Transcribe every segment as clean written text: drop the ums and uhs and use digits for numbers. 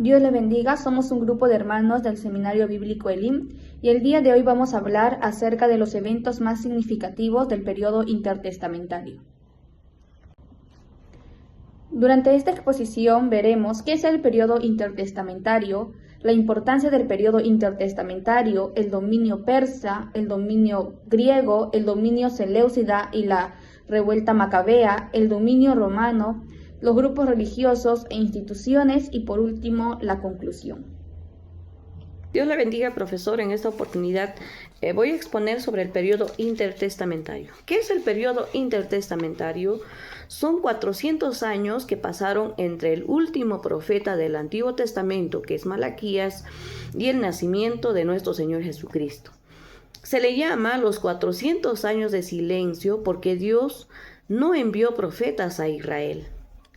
Dios le bendiga, somos un grupo de hermanos del Seminario Bíblico Elim y el día de hoy vamos a hablar acerca de los eventos más significativos del periodo intertestamentario. Durante esta exposición veremos qué es el periodo intertestamentario, la importancia del periodo intertestamentario, el dominio persa, el dominio griego, el dominio seleucida y la revuelta macabea, el dominio romano, los grupos religiosos e instituciones y por último la conclusión. Dios le bendiga, profesor. En esta oportunidad voy a exponer sobre el periodo intertestamentario. ¿Qué es el periodo intertestamentario? Son 400 años que pasaron entre el último profeta del Antiguo Testamento, que es Malaquías, y el nacimiento de nuestro Señor Jesucristo. Se le llama los 400 años de silencio porque Dios no envió profetas a Israel.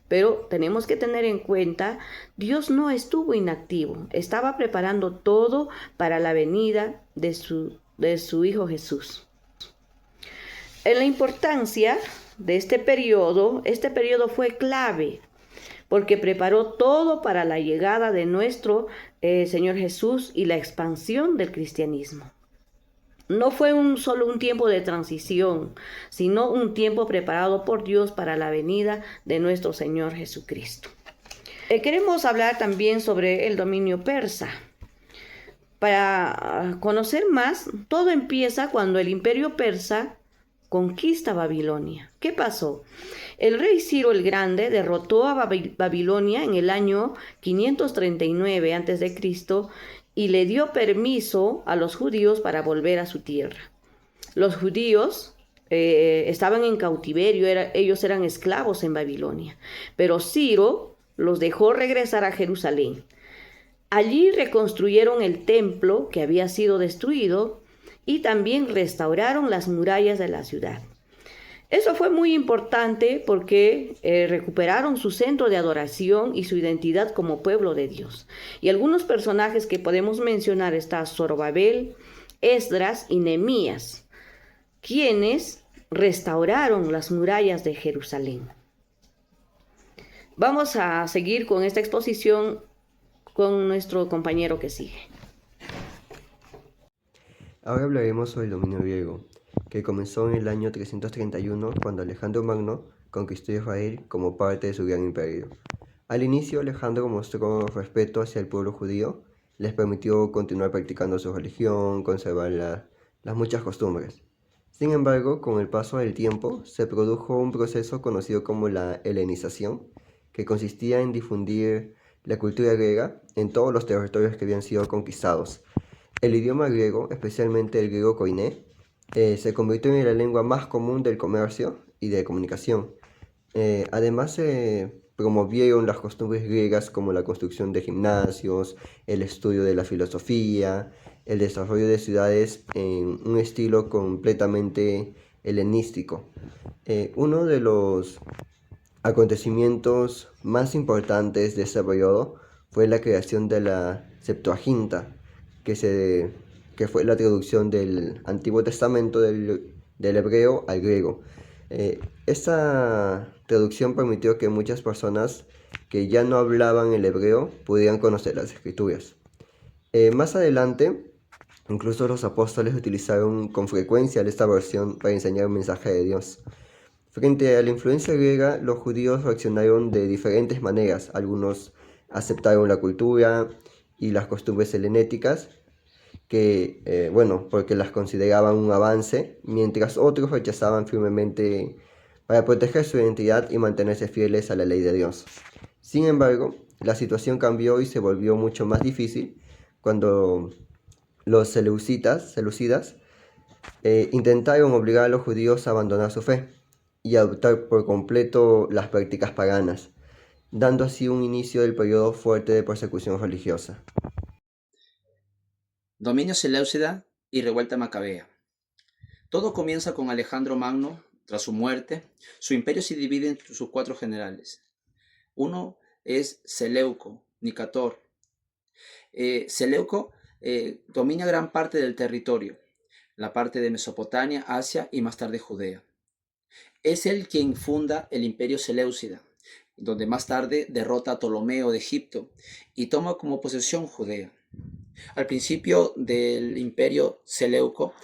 Pero tenemos que tener en cuenta, Dios no estuvo inactivo, estaba preparando todo para la venida de su Hijo Jesús. En la importancia de este periodo fue clave, porque preparó todo para la llegada de nuestro Señor Jesús y la expansión del cristianismo. No fue solo un tiempo de transición, sino un tiempo preparado por Dios para la venida de nuestro Señor Jesucristo. Queremos hablar también sobre el dominio persa. Para conocer más, todo empieza cuando el imperio persa conquista Babilonia. ¿Qué pasó? El rey Ciro el Grande derrotó a Babilonia en el año 539 a.C. y le dio permiso a los judíos para volver a su tierra. Los judíos estaban en cautiverio, ellos eran esclavos en Babilonia, pero Ciro los dejó regresar a Jerusalén. Allí reconstruyeron el templo que había sido destruido y también restauraron las murallas de la ciudad. Eso fue muy importante porque recuperaron su centro de adoración y su identidad como pueblo de Dios. Y algunos personajes que podemos mencionar están Zorobabel, Esdras y Nehemías, quienes restauraron las murallas de Jerusalén. Vamos a seguir con esta exposición con nuestro compañero que sigue. Ahora hablaremos sobre el dominio griego, que comenzó en el año 331 cuando Alejandro Magno conquistó Israel como parte de su gran imperio. Al inicio, Alejandro mostró respeto hacia el pueblo judío, les permitió continuar practicando su religión, conservar las muchas costumbres. Sin embargo, con el paso del tiempo, se produjo un proceso conocido como la helenización, que consistía en difundir la cultura griega en todos los territorios que habían sido conquistados. El idioma griego, especialmente el griego koiné, se convirtió en la lengua más común del comercio y de comunicación. Además, se promovieron las costumbres griegas como la construcción de gimnasios, el estudio de la filosofía, el desarrollo de ciudades en un estilo completamente helenístico. Uno de los acontecimientos más importantes de ese periodo fue la creación de la Septuaginta, que fue la traducción del Antiguo Testamento del hebreo al griego. Esta traducción permitió que muchas personas que ya no hablaban el hebreo pudieran conocer las escrituras. Más adelante, incluso los apóstoles utilizaron con frecuencia esta versión para enseñar el mensaje de Dios. Frente a la influencia griega, los judíos reaccionaron de diferentes maneras. Algunos aceptaron la cultura y las costumbres helenéticas, porque las consideraban un avance, mientras otros rechazaban firmemente para proteger su identidad y mantenerse fieles a la ley de Dios. Sin embargo, la situación cambió y se volvió mucho más difícil cuando los seleucidas intentaron obligar a los judíos a abandonar su fe y adoptar por completo las prácticas paganas, dando así un inicio del periodo fuerte de persecución religiosa. Dominio seleucida y revuelta macabea. Todo comienza con Alejandro Magno. Tras su muerte, su imperio se divide en sus 4 generales. Uno es Seleuco, Nicator. Seleuco domina gran parte del territorio, la parte de Mesopotamia, Asia y más tarde Judea. Es él quien funda el imperio seleucida, donde más tarde derrota a Ptolomeo de Egipto y toma como posesión Judea. Al principio del imperio seleuco,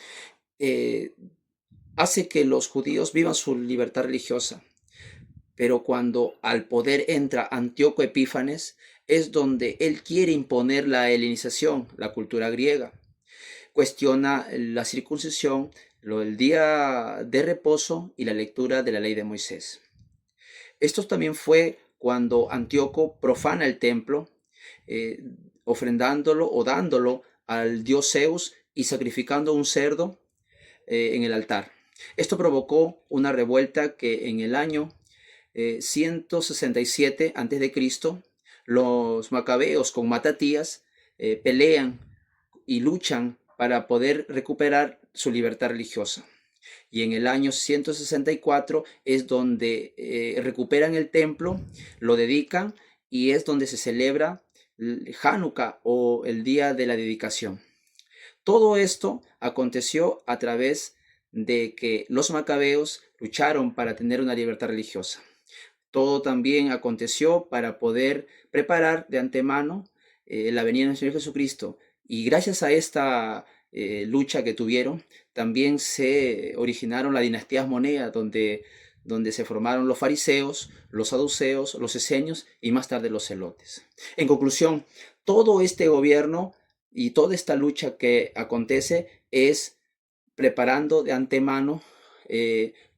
hace que los judíos vivan su libertad religiosa, pero cuando al poder entra Antíoco Epífanes, es donde él quiere imponer la helenización, la cultura griega. Cuestiona la circuncisión, el día de reposo y la lectura de la ley de Moisés. Esto también fue cuando Antíoco profana el templo, ofrendándolo o dándolo al dios Zeus y sacrificando un cerdo en el altar. Esto provocó una revuelta que en el año 167 a.C., los macabeos con Matatías pelean y luchan para poder recuperar su libertad religiosa. Y en el año 164 es donde recuperan el templo, lo dedican y es donde se celebra Hanukkah o el día de la dedicación. Todo esto aconteció a través de que los macabeos lucharon para tener una libertad religiosa. Todo también aconteció para poder preparar de antemano la venida del Señor Jesucristo. Y gracias a esta lucha que tuvieron, también se originaron las dinastías monedas, donde se formaron los fariseos, los saduceos, los esenios y más tarde los celotes. En conclusión, todo este gobierno y toda esta lucha que acontece es preparando de antemano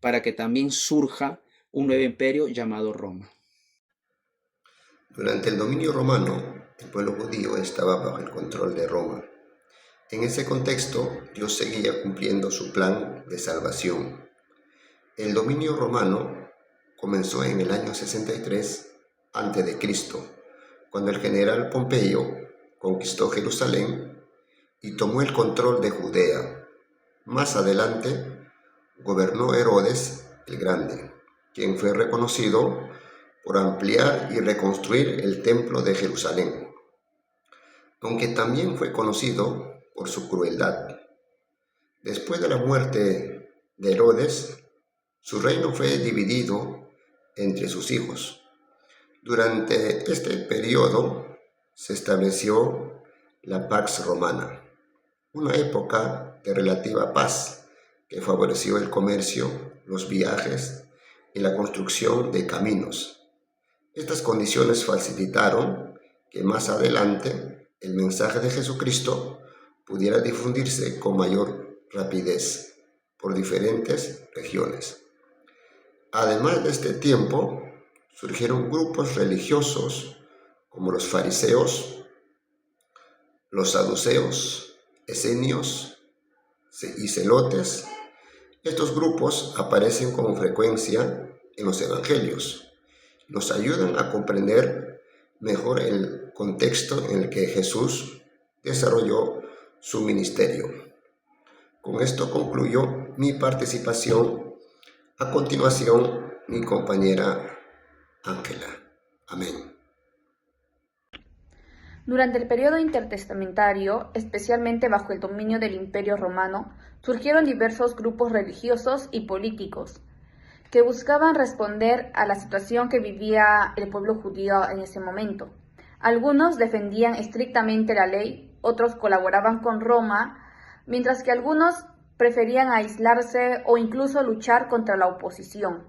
para que también surja un nuevo imperio llamado Roma. Durante el dominio romano, el pueblo judío estaba bajo el control de Roma. En ese contexto, Dios seguía cumpliendo su plan de salvación. El dominio romano comenzó en el año 63 a.C., cuando el general Pompeyo conquistó Jerusalén y tomó el control de Judea. Más adelante, gobernó Herodes el Grande, quien fue reconocido por ampliar y reconstruir el templo de Jerusalén, aunque también fue conocido por su crueldad. Después de la muerte de Herodes, su reino fue dividido entre sus hijos. Durante este periodo se estableció la Pax Romana, una época de relativa paz que favoreció el comercio, los viajes y la construcción de caminos. Estas condiciones facilitaron que más adelante el mensaje de Jesucristo pudiera difundirse con mayor rapidez por diferentes regiones. Además de este tiempo, surgieron grupos religiosos como los fariseos, los saduceos, esenios y celotes. Estos grupos aparecen con frecuencia en los evangelios. Nos ayudan a comprender mejor el contexto en el que Jesús desarrolló su ministerio. Con esto concluyo mi participación. A continuación, mi compañera Ángela. Amén. Durante el periodo intertestamentario, especialmente bajo el dominio del Imperio Romano, surgieron diversos grupos religiosos y políticos que buscaban responder a la situación que vivía el pueblo judío en ese momento. Algunos defendían estrictamente la ley, otros colaboraban con Roma, mientras que algunos preferían aislarse o incluso luchar contra la oposición.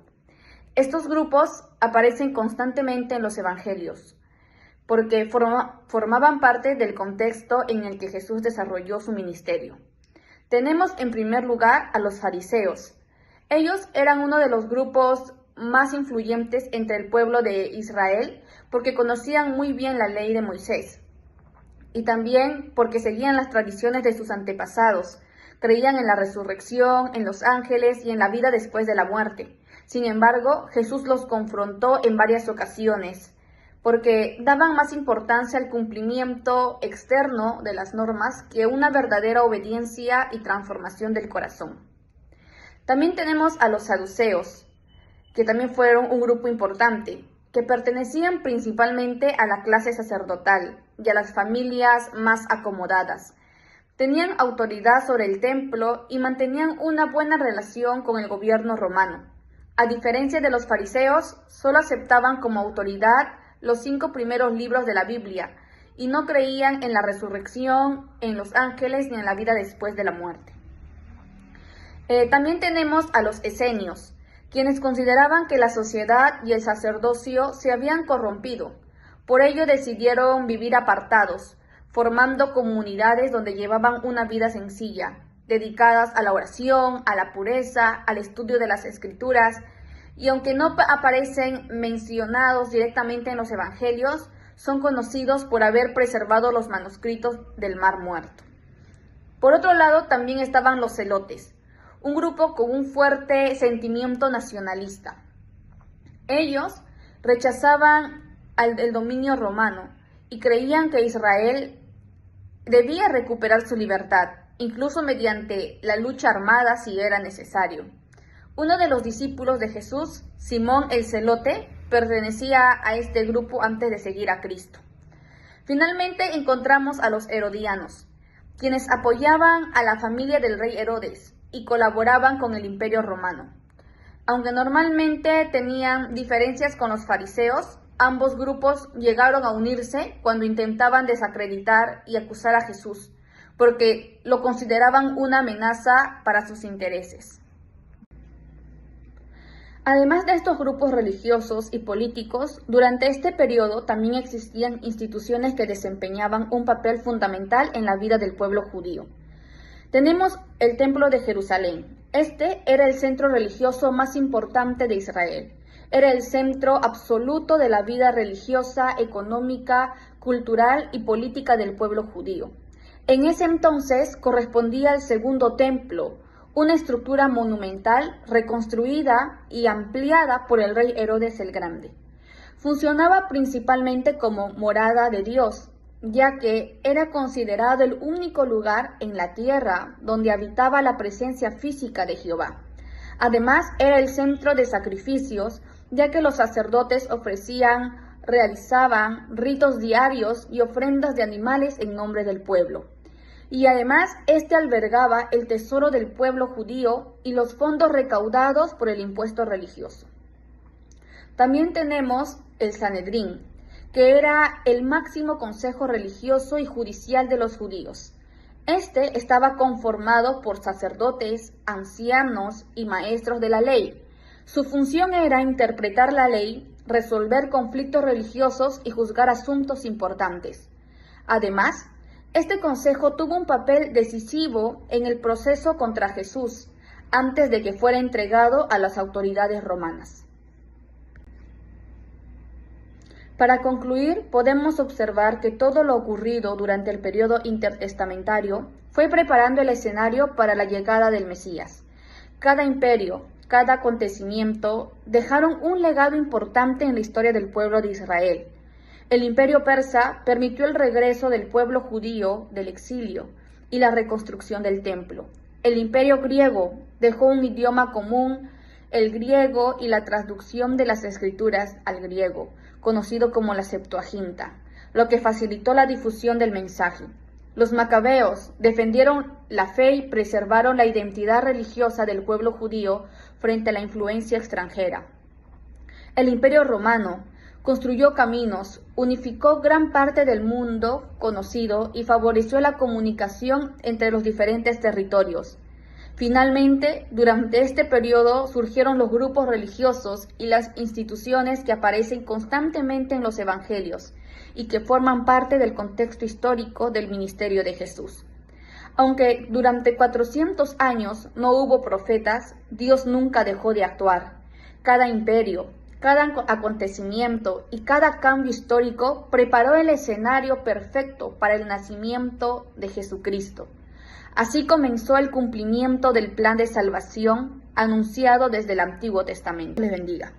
Estos grupos aparecen constantemente en los evangelios, porque formaban parte del contexto en el que Jesús desarrolló su ministerio. Tenemos en primer lugar a los fariseos. Ellos eran uno de los grupos más influyentes entre el pueblo de Israel porque conocían muy bien la ley de Moisés y también porque seguían las tradiciones de sus antepasados. Creían en la resurrección, en los ángeles y en la vida después de la muerte. Sin embargo, Jesús los confrontó en varias ocasiones porque daban más importancia al cumplimiento externo de las normas que una verdadera obediencia y transformación del corazón. También tenemos a los saduceos, que también fueron un grupo importante, que pertenecían principalmente a la clase sacerdotal y a las familias más acomodadas. Tenían autoridad sobre el templo y mantenían una buena relación con el gobierno romano. A diferencia de los fariseos, solo aceptaban como autoridad los 5 primeros libros de la Biblia y no creían en la resurrección, en los ángeles ni en la vida después de la muerte. También tenemos a los esenios, quienes consideraban que la sociedad y el sacerdocio se habían corrompido. Por ello decidieron vivir apartados, formando comunidades donde llevaban una vida sencilla, dedicadas a la oración, a la pureza, al estudio de las escrituras, y aunque no aparecen mencionados directamente en los evangelios, son conocidos por haber preservado los manuscritos del Mar Muerto. Por otro lado, también estaban los celotes, un grupo con un fuerte sentimiento nacionalista. Ellos rechazaban el dominio romano y creían que Israel debía recuperar su libertad, incluso mediante la lucha armada si era necesario. Uno de los discípulos de Jesús, Simón el Celote, pertenecía a este grupo antes de seguir a Cristo. Finalmente encontramos a los herodianos, quienes apoyaban a la familia del rey Herodes y colaboraban con el Imperio Romano. Aunque normalmente tenían diferencias con los fariseos, ambos grupos llegaron a unirse cuando intentaban desacreditar y acusar a Jesús, porque lo consideraban una amenaza para sus intereses. Además de estos grupos religiosos y políticos, durante este periodo también existían instituciones que desempeñaban un papel fundamental en la vida del pueblo judío. Tenemos el Templo de Jerusalén. Este era el centro religioso más importante de Israel. Era el centro absoluto de la vida religiosa, económica, cultural y política del pueblo judío. En ese entonces correspondía al segundo templo, una estructura monumental reconstruida y ampliada por el rey Herodes el Grande. Funcionaba principalmente como morada de Dios, ya que era considerado el único lugar en la tierra donde habitaba la presencia física de Jehová. Además, era el centro de sacrificios, ya que los sacerdotes realizaban ritos diarios y ofrendas de animales en nombre del pueblo. Y además, este albergaba el tesoro del pueblo judío y los fondos recaudados por el impuesto religioso. También tenemos el Sanedrín, que era el máximo consejo religioso y judicial de los judíos. Este estaba conformado por sacerdotes, ancianos y maestros de la ley. Su función era interpretar la ley, resolver conflictos religiosos y juzgar asuntos importantes. Además, este consejo tuvo un papel decisivo en el proceso contra Jesús, antes de que fuera entregado a las autoridades romanas. Para concluir, podemos observar que todo lo ocurrido durante el periodo intertestamentario fue preparando el escenario para la llegada del Mesías. Cada imperio, cada acontecimiento dejaron un legado importante en la historia del pueblo de Israel. El imperio persa permitió el regreso del pueblo judío del exilio y la reconstrucción del templo. El imperio griego dejó un idioma común, el griego, y la traducción de las escrituras al griego, conocido como la Septuaginta, lo que facilitó la difusión del mensaje. Los macabeos defendieron la fe y preservaron la identidad religiosa del pueblo judío frente a la influencia extranjera. El imperio romano construyó caminos, unificó gran parte del mundo conocido y favoreció la comunicación entre los diferentes territorios. Finalmente, durante este periodo surgieron los grupos religiosos y las instituciones que aparecen constantemente en los evangelios y que forman parte del contexto histórico del ministerio de Jesús. Aunque durante 400 años no hubo profetas, Dios nunca dejó de actuar. Cada imperio, cada acontecimiento y cada cambio histórico preparó el escenario perfecto para el nacimiento de Jesucristo. Así comenzó el cumplimiento del plan de salvación anunciado desde el Antiguo Testamento. Les bendiga.